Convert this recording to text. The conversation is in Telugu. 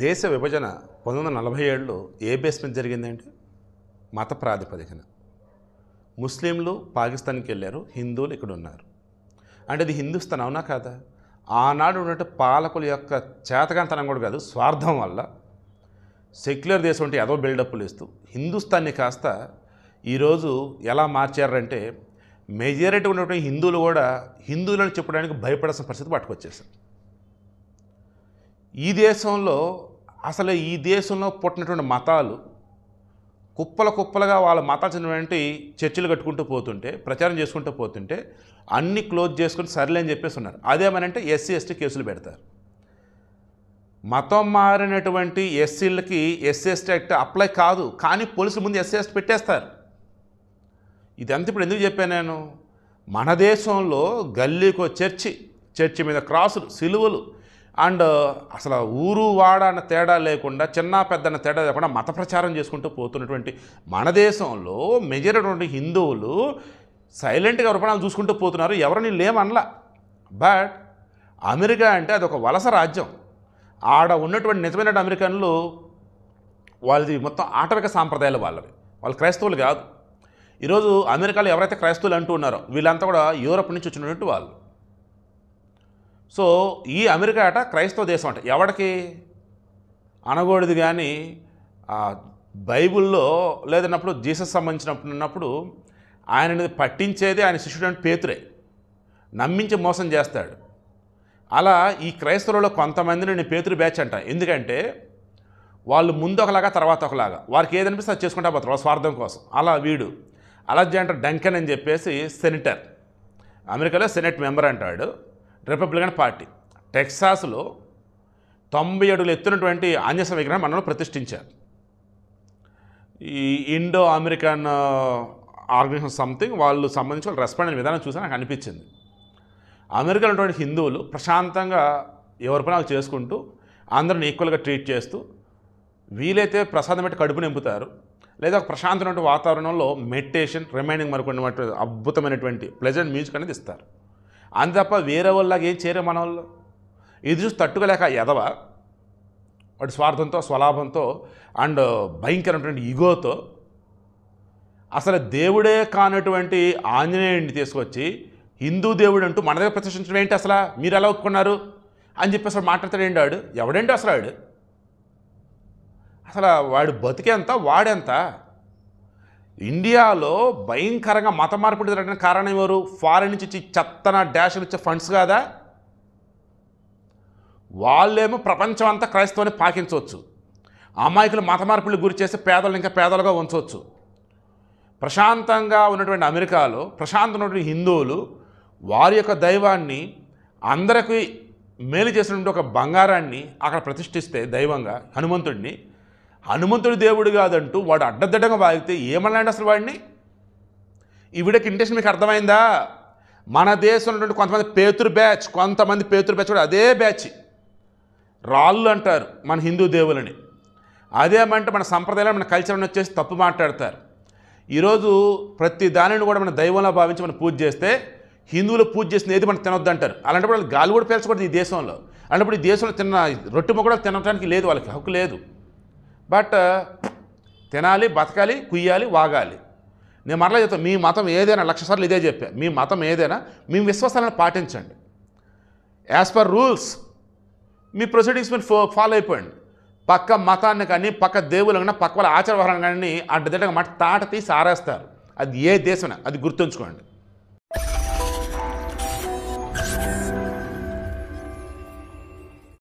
దేశ విభజన 1947లో ఏ బేస్ మీద జరిగిందంటే మత ప్రాతిపదికన. ముస్లింలు పాకిస్తాన్కి వెళ్ళారు, హిందువులు ఇక్కడ ఉన్నారు. అంటే ఇది హిందుస్థాన్ అవునా కాదా? ఆనాడు ఉన్నట్టు పాలకుల యొక్క చేతకాంతనం కూడా కాదు, స్వార్థం వల్ల సెక్యులర్ దేశం అంటే ఏదో బిల్డప్లు ఇస్తూ హిందుస్థాన్ని కాస్త ఈరోజు ఎలా మార్చారంటే మెజారిటీ ఉన్నటువంటి హిందువులు కూడా హిందువులను చెప్పడానికి భయపడాల్సిన పరిస్థితి పట్టుకొచ్చేసారు. ఈ దేశంలో అసలు ఈ దేశంలో పుట్టినటువంటి మతాలు కుప్పలుగా వాళ్ళ మతాలు చెందినటువంటి చర్చిలు కట్టుకుంటూ పోతుంటే, ప్రచారం చేసుకుంటూ పోతుంటే అన్నీ క్లోజ్ చేసుకుని సర్లే అని చెప్పేసి ఉన్నారు. అదేమనంటే ఎస్సీ ఎస్టీ కేసులు పెడతారు. మతం మారినటువంటి ఎస్సీలకి ఎస్సీ ఎస్టీ యాక్ట్ అప్లై కాదు, కానీ పోలీసుల ముందు ఎస్సీ ఎస్టీ పెట్టేస్తారు. ఇదంతా ఇప్పుడు ఎందుకు చెప్పాను నేను? మన దేశంలో గల్లీకో చర్చి మీద క్రాసులు, సిలువలు అండ్ అసలు ఊరు వాడ అన్న తేడా లేకుండా, చిన్న పెద్ద అన్న తేడా లేకుండా మత ప్రచారం చేసుకుంటూ పోతున్నటువంటి మన దేశంలో మెజారిటీ హిందువులు సైలెంట్గా రూపాయలు చూసుకుంటూ పోతున్నారు. ఎవరిని లేమనలా. బట్ అమెరికా అంటే అదొక వలస రాజ్యం. ఆడ ఉన్నటువంటి నిజమైన అమెరికన్లు వాళ్ళది మొత్తం ఆటవిక సాంప్రదాయాలు వాళ్ళవి, వాళ్ళు క్రైస్తవులు కాదు. ఈరోజు అమెరికాలో ఎవరైతే క్రైస్తవులు అంటూ ఉన్నారో వీళ్ళంతా కూడా యూరప్ నుంచి వచ్చినటువంటి వాళ్ళు. సో ఈ అమెరికా అట క్రైస్తవ దేశం అంట. ఎవడికి అనకూడదు, కానీ బైబిల్లో లేదన్నప్పుడు జీసస్ సంబంధించినప్పుడు ఆయనని పట్టించేది ఆయన శిష్యుడు అంటే పేతురే, నమ్మించి మోసం చేస్తాడు. అలా ఈ క్రైస్తవులలో కొంతమందిని నేను పేతురు బ్యాచ్ అంట. ఎందుకంటే వాళ్ళు ముందు ఒకలాగా తర్వాత ఒకలాగా, వారికి ఏదనిపిస్తే అది చేసుకుంటా పోతారు వాళ్ళ స్వార్థం కోసం. అలా వీడు అలెగ్జాండర్ డంకన్ అని చెప్పేసి సెనేటర్, అమెరికాలో సెనెట్ మెంబర్ అంటాడు, రిపబ్లికన్ పార్టీ. టెక్సాస్లో 90 అడుగులు ఎత్తున్నటువంటి ఆంజనేయ విగ్రహం మనలో ప్రతిష్ఠించారు. ఈ ఇండో అమెరికన్ ఆర్గనైజేషన్ సంథింగ్ వాళ్ళు సంబంధించి వాళ్ళు రెస్పాండ్ అయిన విధానం చూసి నాకు అనిపించింది. అమెరికాలో ఉన్నటువంటి హిందువులు ప్రశాంతంగా ఎవరి పని వాళ్ళు చేసుకుంటూ అందరిని ఈక్వల్గా ట్రీట్ చేస్తూ, వీలైతే ప్రసాదం పెట్టి కడుపు నింపుతారు, లేదా ఒక ప్రశాంతమైన వాతావరణంలో మెడిటేషన్, రిమైనింగ్ మరికొన్ని అద్భుతమైనటువంటి ప్లెజెంట్ మ్యూజిక్ అనేది ఇస్తారు. అంత తప్ప వేరే వాళ్ళకి ఏం చేయరు మన వాళ్ళు. ఇది చూసి తట్టుకోలేక ఎదవ వాటి స్వార్థంతో, స్వలాభంతో అండ్ భయంకరమైనటువంటి ఈగోతో అసలు దేవుడే కానటువంటి ఆంజనేయుడిని తీసుకొచ్చి హిందూ దేవుడు అంటూ మన దగ్గర ప్రతిష్ఠించడం ఏంటి, అసలు మీరు ఎలా ఒప్పుకున్నారు అని చెప్పేసి మాట్లాడతాడు. ఏంటాడు ఎవడేంటి అసలు వాడు? అసలు వాడు బతికేంత వాడెంత? ఇండియాలో భయంకరంగా మత మార్పిడి జరగడానికి కారణం ఎవరు? ఫారెన్ నుంచి ఇచ్చి చెత్తన డాష్లు ఇచ్చే ఫండ్స్ కాదా? వాళ్ళేమో ప్రపంచం అంతా క్రైస్తవాన్ని పాకించవచ్చు, అమాయకులు మత మార్పిడికి గురి చేసి పేదలు ఇంకా పేదలుగా ఉంచవచ్చు. ప్రశాంతంగా ఉన్నటువంటి అమెరికాలో ప్రశాంతంగా ఉన్నటువంటి హిందువులు వారి యొక్క దైవాన్ని, అందరికీ మేలు చేసినటువంటి ఒక బంగారాన్ని అక్కడ ప్రతిష్ఠిస్తే దైవంగా హనుమంతుడి దేవుడు కాదంటూ వాడు అడ్డదిడ్డంగా వాగితే ఏమన్నాడు అసలు వాడిని? ఈ వీడియోకి ఇంటెన్షన్ మీకు అర్థమైందా? మన దేశంలో ఉన్నటువంటి కొంతమంది పేతురు బ్యాచ్ కూడా అదే బ్యాచ్ రాళ్ళు అంటారు మన హిందూ దేవులని. అదేమంటే మన సంప్రదాయాలు, మన కల్చర్ని వచ్చేసి తప్పు మాట్లాడతారు. ఈరోజు ప్రతి దానిని కూడా మన దైవంలో భావించి మనం పూజ చేస్తే, హిందువులు పూజ చేసిన ఏది మనం తినొద్దు అంటారు. అలాంటప్పుడు వాళ్ళు గాలి కూడా పీల్చకూడదు ఈ దేశంలో. అలాంటప్పుడు ఈ దేశంలో తిన్న రొట్టె కూడా తినడానికి లేదు, వాళ్ళకి హక్కు లేదు. బట్ తినాలి, బతకాలి, కుయ్యాలి, వాగాలి. నేను మరలా చెప్తాను, మీ మతం ఏదైనా 1,00,000 సార్లు ఇదే చెప్పా, మీ మతం ఏదైనా మీ విశ్వాసాలను పాటించండి. యాజ్ పర్ రూల్స్ మీ ప్రొసీడింగ్స్ మీరు ఫాలో అయిపోయింది. పక్క మతాన్ని కానీ, పక్క దేవుళ్ళు కానీ, పక్క వాళ్ళ ఆచార వ్యవహారాన్ని కానీ అడ్డదిడ్డగా తాట తీసి ఆరేస్తారు. అది ఏ దేశమైనా, అది గుర్తుంచుకోండి.